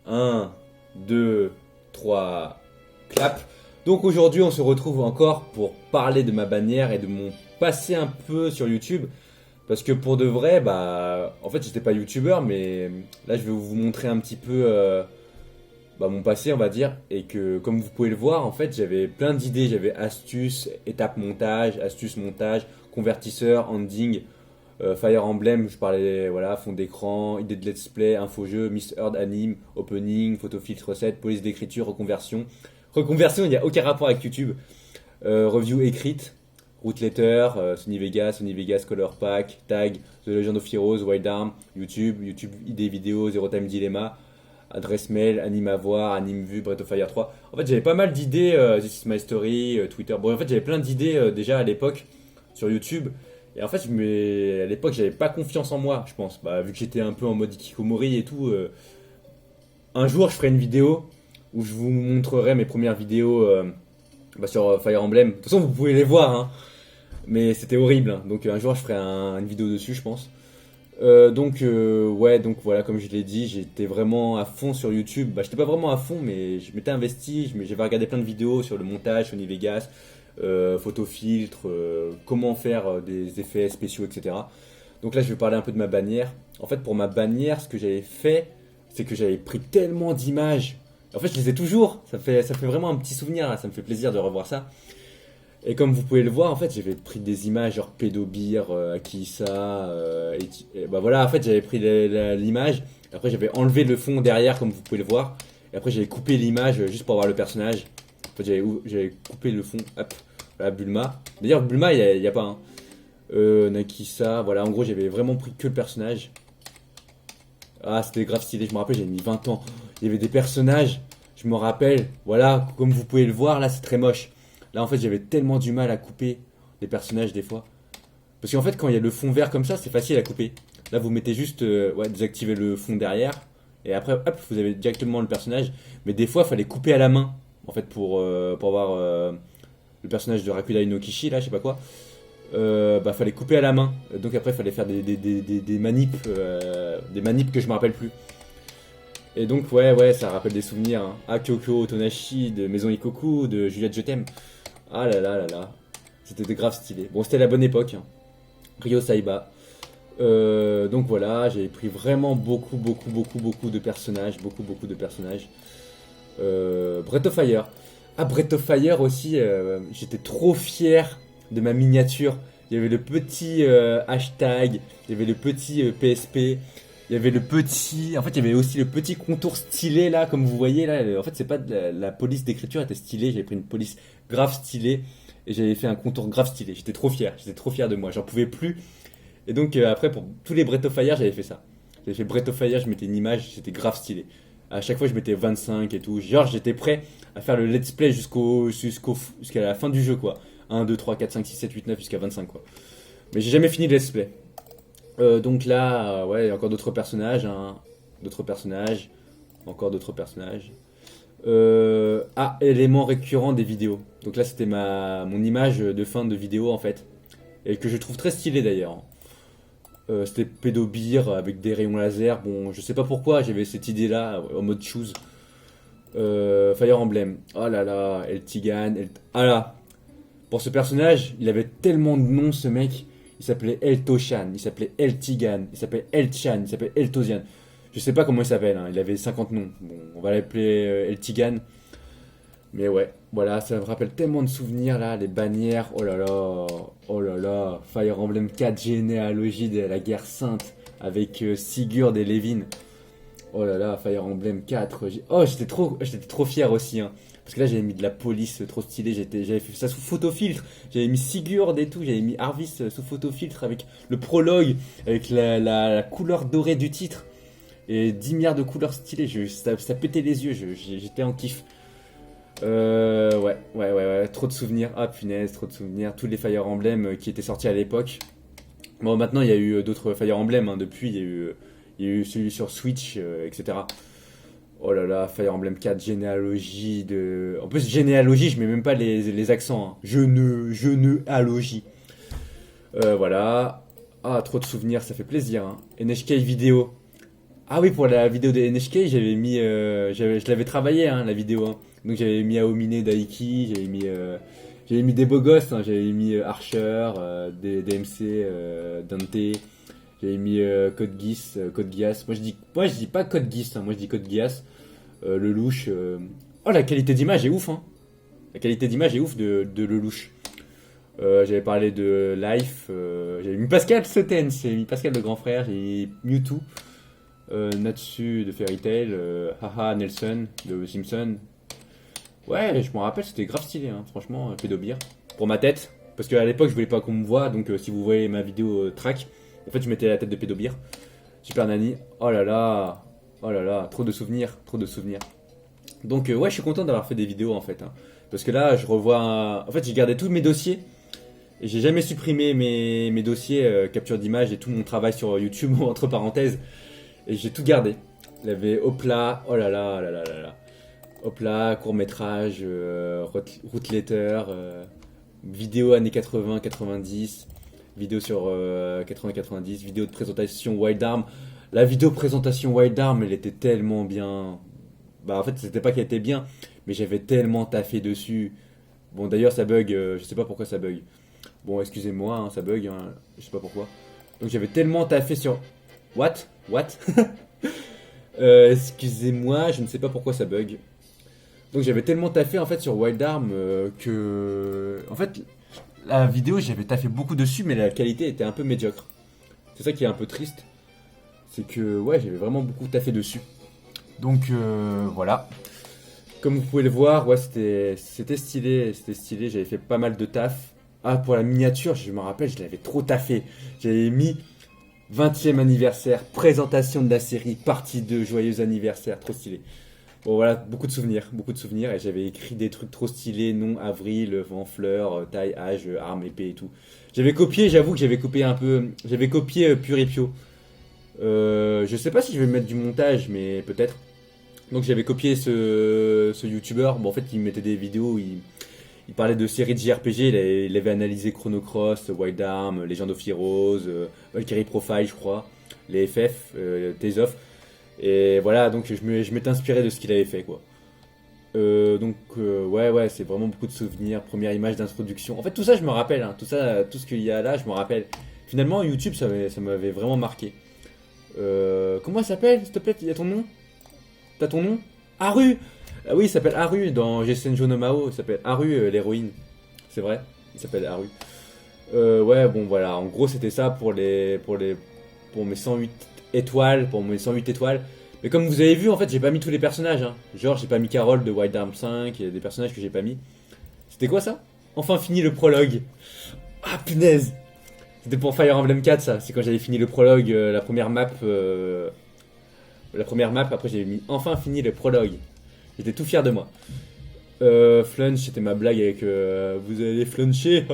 Un, 2, 3, clap. Donc aujourd'hui on se retrouve encore pour parler de ma bannière et de mon passé un peu sur YouTube. Parce que pour de vrai, en fait j'étais pas youtubeur, mais là je vais vous montrer un petit peu mon passé on va dire. Et que comme vous pouvez le voir, en fait j'avais plein d'idées, j'avais astuces, étape montage, astuces montage, convertisseur, ending. Fire Emblem, je parlais, voilà, fond d'écran, idée de let's play, info jeu, Miss Earth anime, opening, photo filtre recette, police d'écriture, reconversion. Reconversion, il n'y a aucun rapport avec YouTube. Review écrite, route letter, Sony Vegas Color Pack, tag, The Legend of Heroes, Wild Arm, YouTube idée vidéo, Zero Time Dilemma, adresse mail, anime à voir, anime vue, Breath of Fire 3. En fait, j'avais pas mal d'idées, This is my story, Twitter. Bon, en fait, j'avais plein d'idées déjà à l'époque sur YouTube. Et en fait, à l'époque, j'avais pas confiance en moi, je pense. Vu que j'étais un peu en mode Kikomori et tout, un jour, je ferai une vidéo où je vous montrerai mes premières vidéos sur Fire Emblem. De toute façon, vous pouvez les voir, hein. Mais c'était horrible, hein. Donc un jour, je ferai une vidéo dessus, je pense. Donc voilà, comme je l'ai dit, j'étais vraiment à fond sur YouTube. J'étais pas vraiment à fond, mais je m'étais investi. J'avais regardé plein de vidéos sur le montage, Sony Vegas, photo filtre, comment faire des effets spéciaux, etc. Donc là, je vais parler un peu de ma bannière. En fait, pour ma bannière, ce que j'avais fait, c'est que j'avais pris tellement d'images. En fait, je les ai toujours. Ça fait vraiment un petit souvenir, là. Ça me fait plaisir de revoir ça. Et comme vous pouvez le voir, en fait, j'avais pris des images genre Pédobir, Akisa, et voilà, en fait, j'avais pris l'image. Après, j'avais enlevé le fond derrière, comme vous pouvez le voir. Et après, j'avais coupé l'image juste pour avoir le personnage. En fait, j'avais coupé le fond. Hop, voilà, Bulma. D'ailleurs, Bulma, il y a pas. Hein. Nakisa, voilà, en gros, j'avais vraiment pris que le personnage. Ah, c'était grave stylé, je me rappelle, j'avais mis 20 ans. Il y avait des personnages, je me rappelle, voilà, comme vous pouvez le voir, là, c'est très moche. Là, en fait, j'avais tellement du mal à couper les personnages des fois. Parce qu'en fait, quand il y a le fond vert comme ça, c'est facile à couper. Là, vous mettez juste, désactiver le fond derrière. Et après, hop, vous avez directement le personnage. Mais des fois, il fallait couper à la main. En fait, pour avoir le personnage de Rakudai no Kishi, là, je sais pas quoi. Fallait couper à la main. Donc après, il fallait faire des manips. Des manips que je me rappelle plus. Et donc, ouais, ça rappelle des souvenirs. Hein. Ah, Kyoko Otonashi, de Maison Ikoku, de Juliette Je t'aime. Ah là là là là. C'était de grave stylé. Bon, c'était la bonne époque. Hein. Ryo Saiba. Donc voilà, j'ai pris vraiment beaucoup de personnages. Beaucoup de personnages. Breath of Fire. Ah, Breath of Fire aussi, j'étais trop fier de ma miniature. Il y avait le petit hashtag, il y avait le petit PSP. Il y avait le petit. En fait, il y avait aussi le petit contour stylé là, comme vous voyez là. En fait, c'est pas de la police d'écriture était stylée. J'avais pris une police grave stylée et j'avais fait un contour grave stylé. J'étais trop fier de moi. J'en pouvais plus. Et donc après, pour tous les Breath of Fire, j'avais fait ça. J'avais fait Breath of Fire, je mettais une image, c'était grave stylé. À chaque fois, je mettais 25 et tout. Genre, j'étais prêt à faire le let's play jusqu'à la fin du jeu quoi. 1, 2, 3, 4, 5, 6, 7, 8, 9 jusqu'à 25 quoi. Mais j'ai jamais fini le let's play. Donc là, ouais, encore d'autres personnages, hein. D'autres personnages, encore d'autres personnages. Élément récurrent des vidéos. Donc là, c'était mon image de fin de vidéo en fait, et que je trouve très stylé d'ailleurs. C'était Pédobir avec des rayons laser. Bon, je sais pas pourquoi j'avais cette idée-là en mode choose. Fire Emblem. Oh là là, El Tigan. Ah là, pour ce personnage, il avait tellement de noms ce mec. Il s'appelait El Toshan, il s'appelait El Tigan, il s'appelait El Chan, il s'appelait El Tosian. Je sais pas comment il s'appelle, hein. Il avait 50 noms. Bon, on va l'appeler El Tigan. Mais ouais, voilà, ça me rappelle tellement de souvenirs là, les bannières. Oh là là, Fire Emblem 4 généalogie de la guerre sainte avec Sigurd et Levin. Oh là là, Fire Emblem 4. Oh, j'étais trop fier aussi, hein. Parce que là, j'avais mis de la police trop stylée. J'avais fait ça sous photofiltre. J'avais mis Sigurd et tout. J'avais mis Arvis sous photofiltre avec le prologue, avec la couleur dorée du titre. Et 10 milliards de couleurs stylées. Ça pétait les yeux. J'étais en kiff. Ouais. Trop de souvenirs. Ah punaise, trop de souvenirs. Tous les Fire Emblem qui étaient sortis à l'époque. Bon, maintenant, il y a eu d'autres Fire Emblem. Hein. Depuis, il y a eu celui sur Switch, etc. Oh là là, Fire Emblem 4, généalogie de... En plus, généalogie, je mets même pas les accents. Hein. Généalogie. Voilà. Ah, trop de souvenirs, ça fait plaisir. Hein. NHK vidéo. Ah oui, pour la vidéo de NHK, j'avais mis, je l'avais travaillé, hein, la vidéo, hein. Donc j'avais mis Aomine, Daiki, j'avais mis des beaux gosses, hein. J'avais mis Archer, DMC, Dante, j'avais mis Code Geass. Moi je dis pas Code Geass, hein, moi je dis Code Geass, le louche. Oh, la qualité d'image est ouf, hein. La qualité d'image est ouf de le louche. J'avais parlé de Life, j'avais mis Pascal Sotens, j'ai mis Pascal le grand frère, j'ai mis Mewtwo. Natsu de Fairy Tail, Haha Nelson de Simpson. Ouais, je me rappelle, c'était grave stylé, hein, franchement, Pédobir. Pour ma tête, parce qu'à l'époque, je voulais pas qu'on me voit, donc si vous voyez ma vidéo track, en fait, je mettais la tête de Pédobir. Super Nani, oh là là, trop de souvenirs, trop de souvenirs. Donc, ouais, je suis content d'avoir fait des vidéos en fait, hein, parce que là, je revois. En fait, j'ai gardé tous mes dossiers. Et j'ai jamais supprimé mes dossiers, capture d'image et tout mon travail sur YouTube, entre parenthèses. Et j'ai tout gardé. Il y avait Hopla, oh là là, là là là là. Hopla, court-métrage, route letter, vidéo années 80-90, vidéo sur 80-90, vidéo de présentation Wild Arm. La vidéo présentation Wild Arm, elle était tellement bien. Bah en fait, c'était pas qu'elle était bien, mais j'avais tellement taffé dessus. Bon, d'ailleurs, ça bug, je sais pas pourquoi ça bug. Bon, excusez-moi, hein, ça bug, hein, je sais pas pourquoi. Donc j'avais tellement taffé sur. What? What? Excusez-moi, je ne sais pas pourquoi ça bug. Donc j'avais tellement taffé en fait sur Wild Arm que. En fait, la vidéo, j'avais taffé beaucoup dessus, mais la qualité était un peu médiocre. C'est ça qui est un peu triste. C'est que, ouais, j'avais vraiment beaucoup taffé dessus. Donc voilà. Comme vous pouvez le voir, ouais, c'était stylé, j'avais fait pas mal de taf. Ah, pour la miniature, je me rappelle, je l'avais trop taffé. J'avais mis 20e anniversaire, présentation de la série, partie 2, joyeux anniversaire, trop stylé. Bon voilà, beaucoup de souvenirs, et j'avais écrit des trucs trop stylés, nom, avril, vent, fleur, taille, âge, arme, épée et tout. J'avais copié, j'avoue que j'avais copié un peu, j'avais copié Pur et Pio. Je sais pas si je vais mettre du montage, mais peut-être. Donc j'avais copié ce youtubeur, bon en fait il mettait des vidéos, il parlait de séries de JRPG, il avait analysé Chrono Cross, Wild Arm, Legend of Heroes, Valkyrie Profile je crois, les FF, Tales of. Et voilà, donc je m'étais inspiré de ce qu'il avait fait quoi. Ouais, c'est vraiment beaucoup de souvenirs, première image d'introduction. En fait tout ça je me rappelle, hein, tout ça, tout ce qu'il y a là je me rappelle. Finalement YouTube ça m'avait vraiment marqué. Comment elle s'appelle s'il te plaît, il y a ton nom? T'as ton nom? Haru! Ah oui, il s'appelle Haru dans Gessenjo no Mao, il s'appelle Haru l'héroïne. C'est vrai, il s'appelle Haru. Ouais, bon voilà, en gros c'était ça pour mes 108 étoiles, Mais comme vous avez vu, en fait, j'ai pas mis tous les personnages, hein. Genre, j'ai pas mis Carole de Wild Arms 5, il y a des personnages que j'ai pas mis. C'était quoi ça? Enfin fini le prologue. Ah punaise! C'était pour Fire Emblem 4 ça, c'est quand j'avais fini le prologue, la première map, après j'ai mis enfin fini le prologue. J'étais tout fier de moi. Flunch, c'était ma blague avec vous allez fluncher.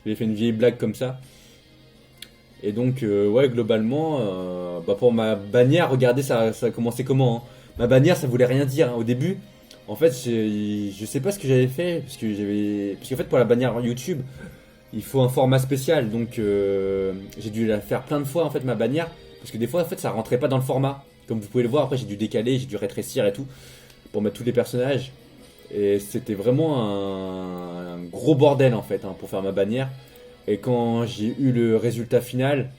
J'ai fait une vieille blague comme ça. Et donc, ouais, globalement, bah pour ma bannière, regardez, ça a commencé comment, hein. Ma bannière, ça voulait rien dire, hein. Au début, en fait, je sais pas ce que j'avais fait, parce qu'en fait, pour la bannière YouTube, il faut un format spécial. Donc, j'ai dû la faire plein de fois, en fait, ma bannière. Parce que des fois, en fait, ça rentrait pas dans le format. Comme vous pouvez le voir, après, j'ai dû décaler, j'ai dû rétrécir et tout, pour mettre tous les personnages. Et c'était vraiment un gros bordel, en fait, hein, pour faire ma bannière. Et quand j'ai eu le résultat final,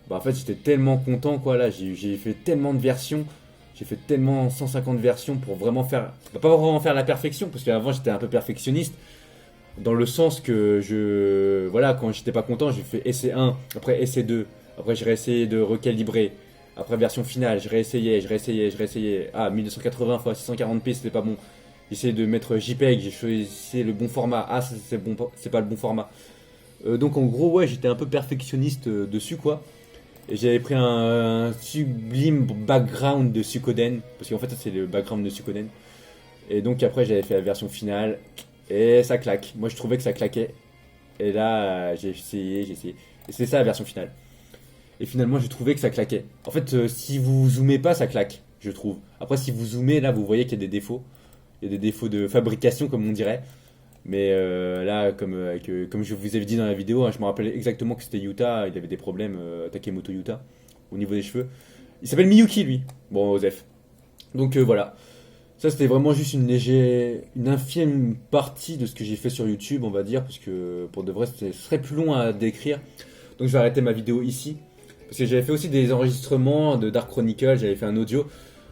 bah en fait j'étais tellement content quoi là, j'ai fait tellement de versions, j'ai fait tellement 150 versions pour vraiment faire, bah, pas vraiment faire la perfection, parce qu'avant j'étais un peu perfectionniste, dans le sens que voilà, quand j'étais pas content, j'ai fait essai 1, après essai 2, après j'ai réessayé de recalibrer, après version finale, je réessayais, ah 1980 x 640p c'était pas bon, j'ai essayé de mettre JPEG, j'ai choisi le bon format, ah ça, c'est bon, c'est pas le bon format. Donc en gros ouais j'étais un peu perfectionniste dessus quoi. Et j'avais pris un sublime background de Suikoden. Parce qu'en fait ça c'est le background de Suikoden. Et donc après j'avais fait la version finale. Et ça claque. Moi je trouvais que ça claquait. Et là j'ai essayé. Et c'est ça la version finale. Et finalement j'ai trouvé que ça claquait. En fait si vous zoomez pas ça claque. Je trouve. Après si vous zoomez là vous voyez qu'il y a des défauts. Il y a des défauts de fabrication comme on dirait. Mais là, comme je vous avais dit dans la vidéo, hein, je me rappelle exactement que c'était Yuta, il avait des problèmes, Takemoto Yuta, au niveau des cheveux. Il s'appelle Miyuki, lui. Bon, Osef. Donc voilà. Ça, c'était vraiment juste une infime partie de ce que j'ai fait sur YouTube, on va dire, parce que pour de vrai, ce serait plus long à décrire. Donc je vais arrêter ma vidéo ici. Parce que j'avais fait aussi des enregistrements de Dark Chronicle, j'avais fait un audio.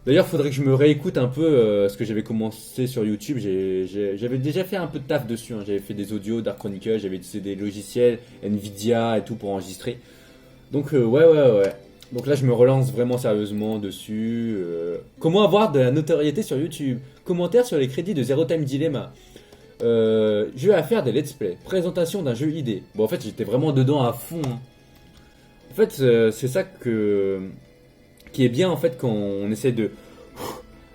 D'ailleurs, il faudrait que je me réécoute un peu ce que j'avais commencé sur YouTube. J'avais déjà fait un peu de taf dessus, hein. J'avais fait des audios Dark Chronicle, j'avais utilisé des logiciels, Nvidia et tout pour enregistrer. Donc ouais. Donc là, je me relance vraiment sérieusement dessus. Comment avoir de la notoriété sur YouTube? Commentaires sur les crédits de Zero Time Dilemma. Jeu à faire des let's play. Présentation d'un jeu idée. Bon, en fait, j'étais vraiment dedans à fond, hein. En fait, c'est ça qui est bien en fait quand on essaie de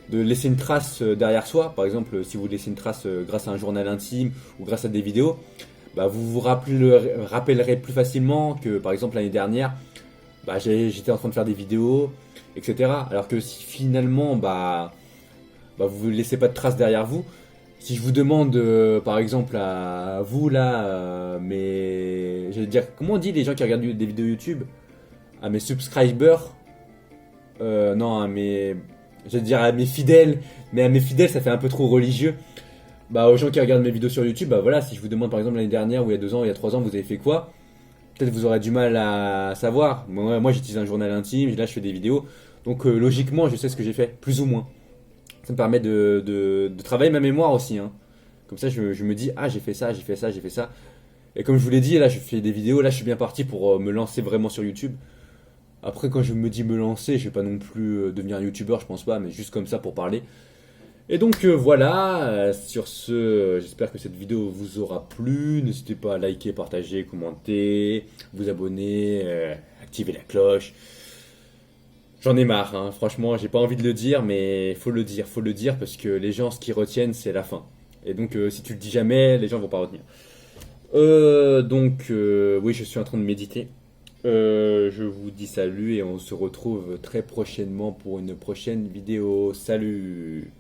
laisser une trace derrière soi. Par exemple, si vous laissez une trace grâce à un journal intime ou grâce à des vidéos, bah, vous vous rappellerez plus facilement que par exemple l'année dernière, bah, j'étais en train de faire des vidéos, etc. Alors que si finalement, vous ne laissez pas de traces derrière vous, si je vous demande, par exemple, à vous là, mais je vais dire, comment on dit les gens qui regardent des vidéos YouTube, à mes subscribers, non, je vais dire à mes fidèles, mais à mes fidèles, ça fait un peu trop religieux. Bah, aux gens qui regardent mes vidéos sur YouTube, bah voilà, si je vous demande par exemple l'année dernière, ou il y a 2 ans, ou il y a 3 ans, vous avez fait quoi? Peut-être vous aurez du mal à savoir. Moi j'utilise un journal intime, là je fais des vidéos. Donc logiquement, je sais ce que j'ai fait, plus ou moins. Ça me permet de travailler ma mémoire aussi, hein. Comme ça, je me dis, ah, j'ai fait ça, j'ai fait ça, j'ai fait ça. Et comme je vous l'ai dit, là, je fais des vidéos. Là, je suis bien parti pour me lancer vraiment sur YouTube. Après, quand je me dis me lancer, je vais pas non plus devenir youtubeur, je pense pas, mais juste comme ça pour parler. Et donc voilà, sur ce, j'espère que cette vidéo vous aura plu. N'hésitez pas à liker, partager, commenter, vous abonner, activer la cloche. J'en ai marre, hein. Franchement, j'ai pas envie de le dire, mais faut le dire parce que les gens, ce qu'ils retiennent, c'est la fin. Et donc, si tu le dis jamais, les gens vont pas retenir. Oui, je suis en train de méditer. Je vous dis salut et on se retrouve très prochainement pour une prochaine vidéo. Salut!